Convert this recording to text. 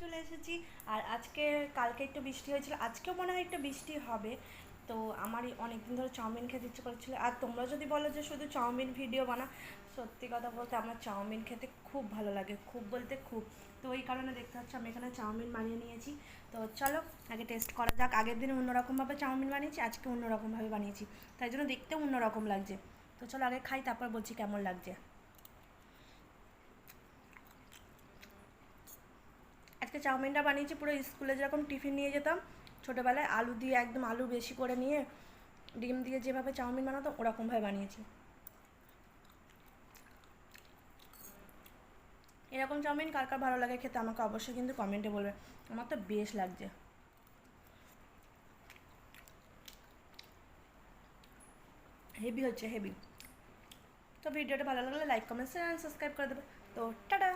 চলে এসেছি। আর আজকে কালকে একটু বৃষ্টি হয়েছিল, আজকেও মনে হয় একটু বৃষ্টি হবে। তো আমারই অনেক দিন ধরে চাউমিন খেতে ইচ্ছে করছিল। আর তোমরা যদি বলো যে শুধু চাউমিন ভিডিও বানা, সত্যি কথা বলতে আমার চাউমিন খেতে খুব ভালো লাগে, খুব বলতে খুব। তো এই কারণে দেখতে পাচ্ছি আমি এখানে চাউমিন বানিয়ে নিয়েছি। তো চলো আগে টেস্ট করা যাক। আগের দিন অন্যরকমভাবে চাউমিন বানিয়েছি, আজকে অন্যরকমভাবে বানিয়েছি, তাই জন্য দেখতেও অন্যরকম লাগছে। তো চলো আগে খাই, তারপর বলছি কেমন লাগছে। আজকে চাউমিনটা বানিয়েছি পুরো স্কুলে যেরকম টিফিন নিয়ে যেতাম ছোটোবেলায়, আলু দিয়ে একদম আলু বেশি করে নিয়ে ডিম দিয়ে যেভাবে চাউমিন বানাতাম ওরকমভাবে বানিয়েছি। এরকম চাউমিন কার কার ভালো লাগে খেতে আমাকে অবশ্যই কিন্তু কমেন্টে বলবে। আমার তো বেশ লাগছে, হেভি হচ্ছে হেভি। তো ভিডিওটা ভালো লাগলে লাইক কমেন্ট শেয়ার সাবস্ক্রাইব করে দেবে। তো টাটা।